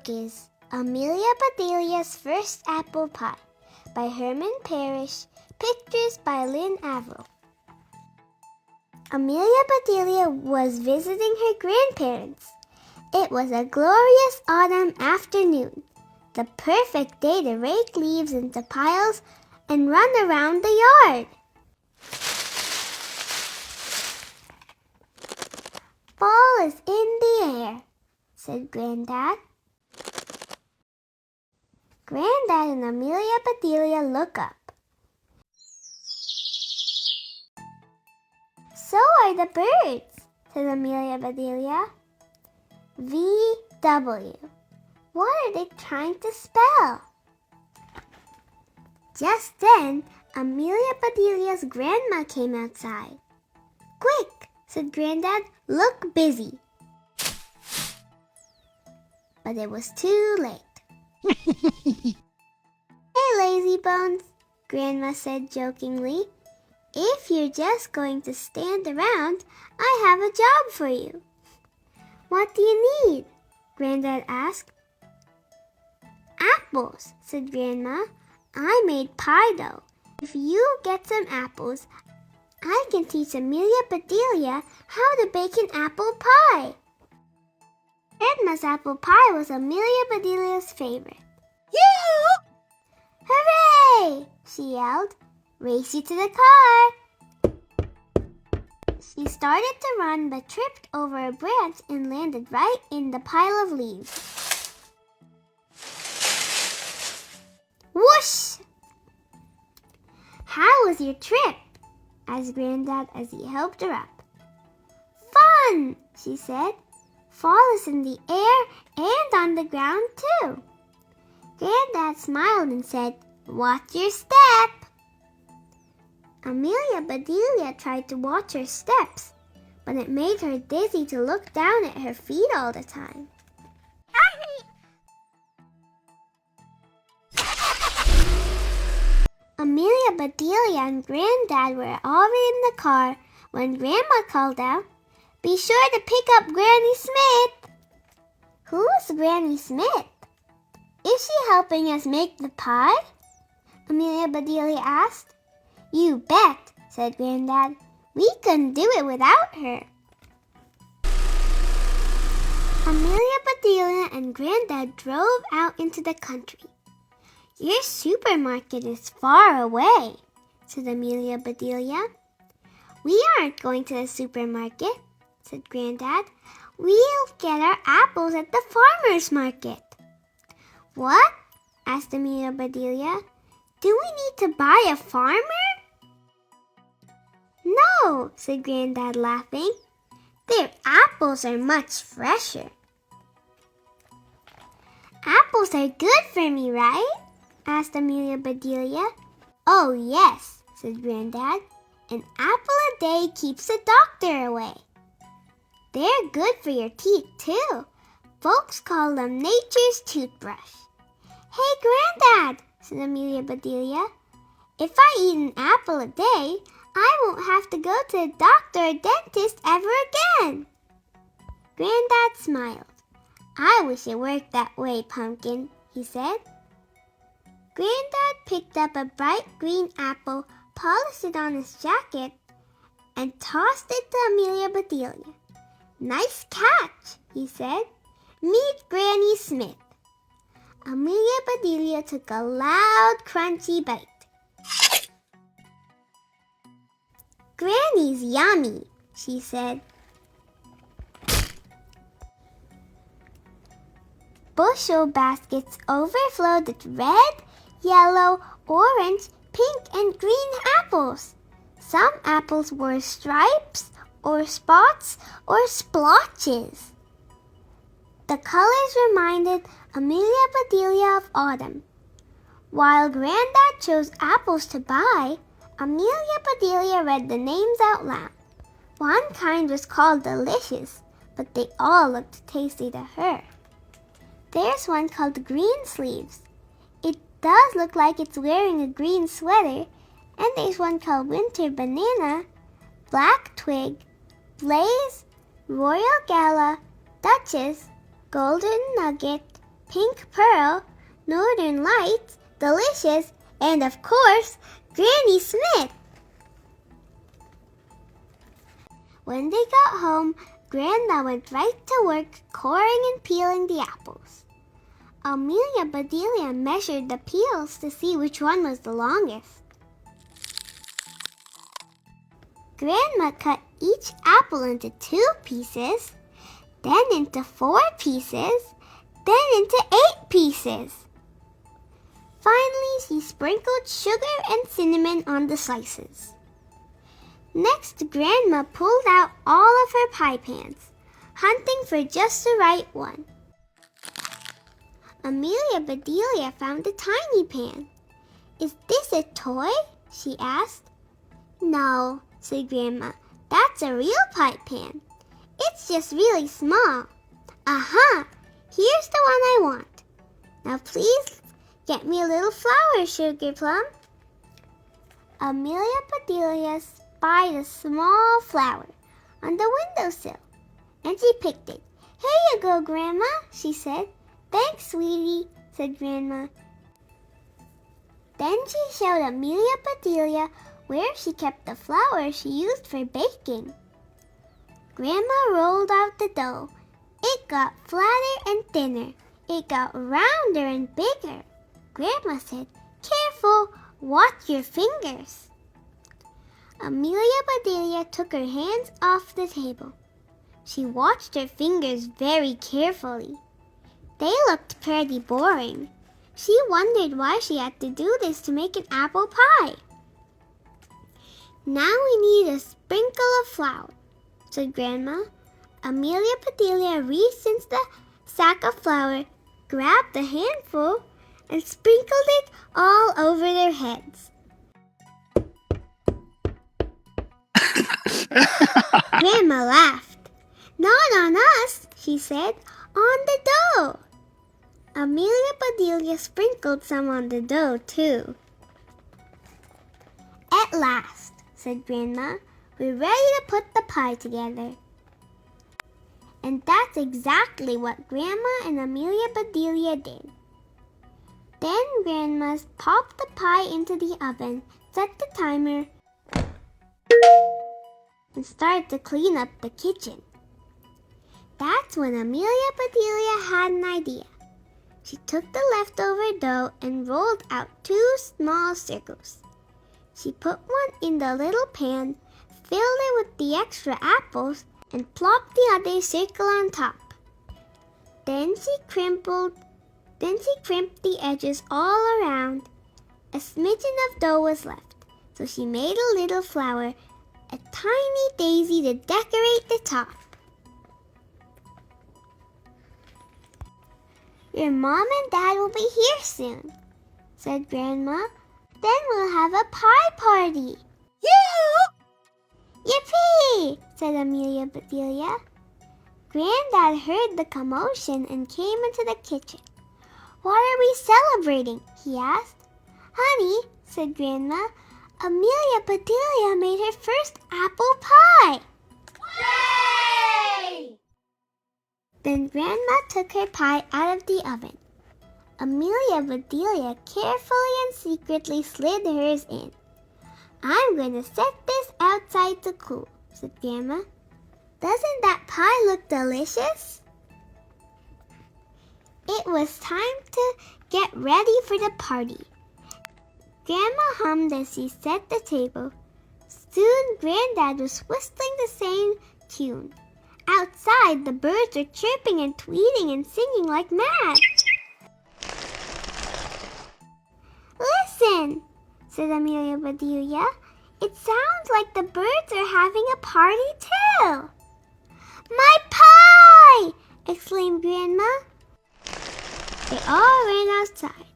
book is Amelia Bedelia's First Apple Pie by Herman, Parish, pictures by Lynn, Avril. Amelia Bedelia was visiting her grandparents. It was a glorious autumn afternoon, the perfect day to rake leaves into piles and run around the yard. Fall is in the air, said Granddad. Granddad and Amelia Bedelia look up. So are the birds, said Amelia Bedelia. VW. What are they trying to spell? Just then, Amelia Bedelia's grandma came outside. Quick, said Granddad, look busy. But it was too late. Hey, lazy bones, Grandma said jokingly. If you're just going to stand around, I have a job for you. What do you need? Granddad asked. Apples, said Grandma. I made pie dough. If you get some apples, I can teach Amelia Bedelia how to bake an apple pie. Grandma's apple pie was Amelia Bedelia's favorite. Yeah! Hooray! She yelled. Race you to the car. She started to run but tripped over a branch and landed right in the pile of leaves. Whoosh! How was your trip? Asked Granddad as he helped her up. Fun, she said. Fall is in the air and on the ground too. Granddad smiled and said, watch your step. Amelia Bedelia tried to watch her steps, but it made her dizzy to look down at her feet all the time. Amelia Bedelia and Granddad were already in the car when Grandma called out, be sure to pick up Granny Smith. Who's Granny Smith? Is she helping us make the pie? Amelia Bedelia asked. You bet, said Granddad. We couldn't do it without her. Amelia Bedelia and Granddad drove out into the country. Your supermarket is far away, said Amelia Bedelia. We aren't going to the supermarket, said Granddad. We'll get our apples at the farmer's market. What? Asked Amelia Bedelia. Do we need to buy a farmer? No, said Granddad laughing. Their apples are much fresher. Apples are good for me, right? Asked Amelia Bedelia. Oh, yes, said Granddad. An apple a day keeps the doctor away. They're good for your teeth, too. Folks call them nature's toothbrush. Hey, Granddad, said Amelia Bedelia. If I eat an apple a day, I won't have to go to the doctor or dentist ever again. Granddad smiled. I wish it worked that way, Pumpkin, he said. Granddad picked up a bright green apple, polished it on his jacket, and tossed it to Amelia Bedelia. Nice catch, he said. Meet Granny Smith. Amelia Bedelia took a loud, crunchy bite. Granny's yummy, she said. Bushel baskets overflowed with red, yellow, orange, pink, and green apples. Some apples wore stripes, or spots, or splotches. The colors reminded Amelia Bedelia of autumn. While Granddad chose apples to buy, Amelia Bedelia read the names out loud. One kind was called Delicious, but they all looked tasty to her. There's one called Green Sleeves. It does look like it's wearing a green sweater. And there's one called Winter Banana, Black Twig, Blaze, Royal Gala, Duchess, Golden Nugget, Pink Pearl, Northern Lights, Delicious, and of course, Granny Smith. When they got home, Grandma went right to work coring and peeling the apples. Amelia Bedelia measured the peels to see which one was the longest. Grandma cut each apple into 2 pieces, then into 4 pieces, then into 8 pieces. Finally, she sprinkled sugar and cinnamon on the slices. Next, Grandma pulled out all of her pie pans, hunting for just the right one. Amelia Bedelia found a tiny pan. "Is this a toy?" she asked. "No," said Grandma. "That's a real pie pan. It's just really small." "Aha! Here's the one I want. Now please get me a little flour, Sugar Plum." Amelia Bedelia spied a small flower on the windowsill, and she picked it. "Here you go, Grandma," she said. "Thanks, sweetie," said Grandma. Then she showed Amelia Bedelia where she kept the flour she used for baking. Grandma rolled out the dough. It got flatter and thinner. It got rounder and bigger. Grandma said, "Careful, watch your fingers." Amelia Bedelia took her hands off the table. She watched her fingers very carefully. They looked pretty boring. She wondered why she had to do this to make an apple pie. "Now we need a sprinkle of flour," said Grandma. Amelia Bedelia reached into the sack of flour, grabbed a handful, and sprinkled it all over their heads. Grandma laughed. "Not on us," she said. "On the dough." Amelia Bedelia sprinkled some on the dough, too. "At last," said Grandma, "we're ready to put the pie together." And that's exactly what Grandma and Amelia Bedelia did. Then Grandma popped the pie into the oven, set the timer, and started to clean up the kitchen. That's when Amelia Bedelia had an idea. She took the leftover dough and rolled out 2 small circles. She put one in the little pan, filled it with the extra apples, and plopped the other circle on top. Then she crimped the edges all around. A smidgen of dough was left, so she made a little flower, a tiny daisy to decorate the top. "Your mom and dad will be here soon," said Grandma. "Then we'll have a pie party." "Yippee!" said Amelia Bedelia. Granddad heard the commotion and came into the kitchen. "What are we celebrating?" he asked. "Honey," said Grandma, "Amelia Bedelia made her first apple pie." Yay! Then Grandma took her pie out of the oven. Amelia Bedelia carefully and secretly slid hers in. "I'm going to set this outside to cool," said Grandma. "Doesn't that pie look delicious?" It was time to get ready for the party. Grandma hummed as she set the table. Soon Granddad was whistling the same tune. Outside, the birds were chirping and tweeting and singing like mad. "Listen," said Amelia Bedelia. "It sounds like the birds are having a party too." "My pie!" exclaimed Grandma. They all ran outside.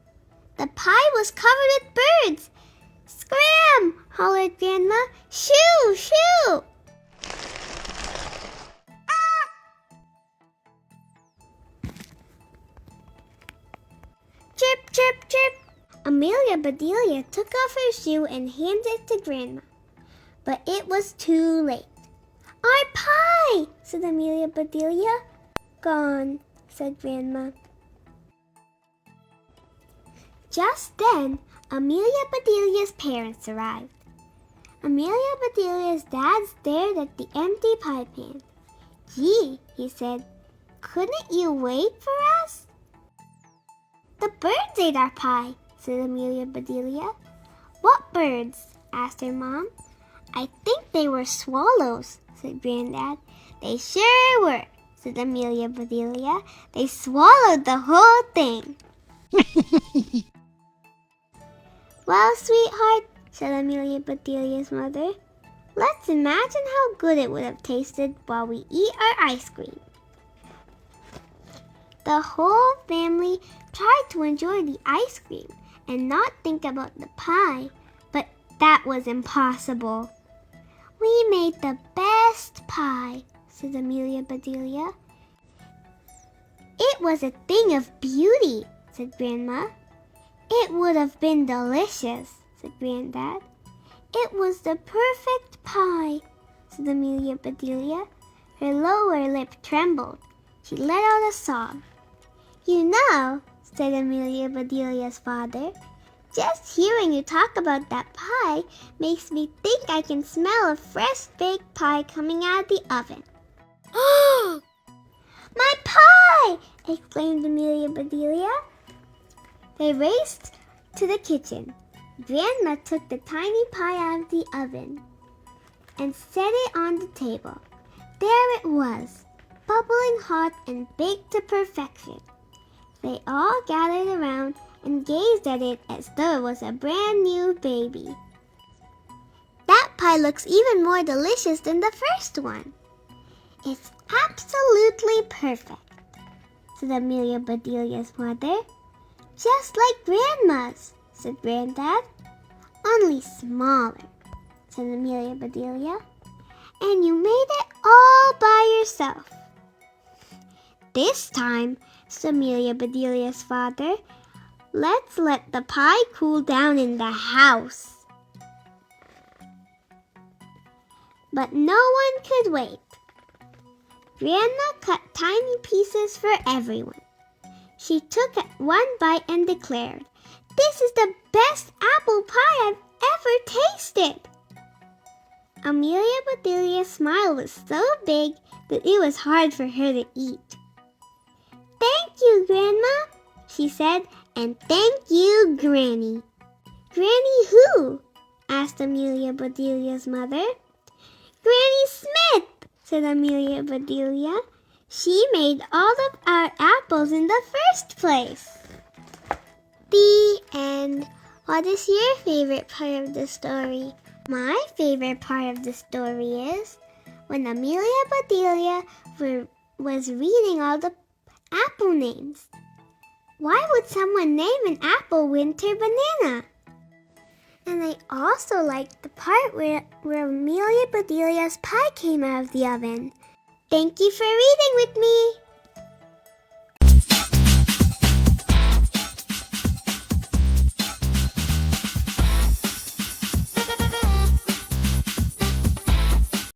The pie was covered with birds. "Scram!" hollered Grandma. "Shoo! Shoo!" Chirp, chirp, chirp. Amelia Bedelia took off her shoe and handed it to Grandma. But it was too late. "Our pie!" said Amelia Bedelia. "Gone," said Grandma. Just then, Amelia Bedelia's parents arrived. Amelia Bedelia's dad stared at the empty pie pan. "Gee," he said, "couldn't you wait for us?" "The birds ate our pie," said Amelia Bedelia. "What birds?" asked her mom. "I think they were swallows," said Granddad. "They sure were," said Amelia Bedelia. "They swallowed the whole thing." "Well, sweetheart," said Amelia Bedelia's mother, "let's imagine how good it would have tasted while we eat our ice cream." The whole family tried to enjoy the ice cream and not think about the pie, but that was impossible. "We made the best pie," said Amelia Bedelia. "It was a thing of beauty," said Grandma. "It would have been delicious," said Granddad. "It was the perfect pie," said Amelia Bedelia. Her lower lip trembled. She let out a sob. "You know," said Amelia Bedelia's father, "just hearing you talk about that pie makes me think I can smell a fresh baked pie coming out of the oven." "My pie!" exclaimed Amelia Bedelia. They raced to the kitchen. Grandma took the tiny pie out of the oven and set it on the table. There it was, bubbling hot and baked to perfection. They all gathered around and gazed at it as though it was a brand new baby. "That pie looks even more delicious than the first one." "It's absolutely perfect," said Amelia Bedelia's mother. "Just like Grandma's," said Granddad. "Only smaller," said Amelia Bedelia. "And you made it all by yourself." "This time," said Amelia Bedelia's father, "let's let the pie cool down in the house." But no one could wait. Grandma cut tiny pieces for everyone. She took one bite and declared, "This is the best apple pie I've ever tasted." Amelia Bedelia's smile was so big that it was hard for her to eat. "Thank you, Grandma," she said, "and thank you, Granny." "Granny who?" asked Amelia Bedelia's mother. "Granny Smith," said Amelia Bedelia. "She made all of our apples in the first place." The end. What is your favorite part of the story? My favorite part of the story is when Amelia Bedelia was reading all the apple names. Why would someone name an apple Winter Banana? And I also liked the part where Amelia Bedelia's pie came out of the oven. Thank you for reading with me.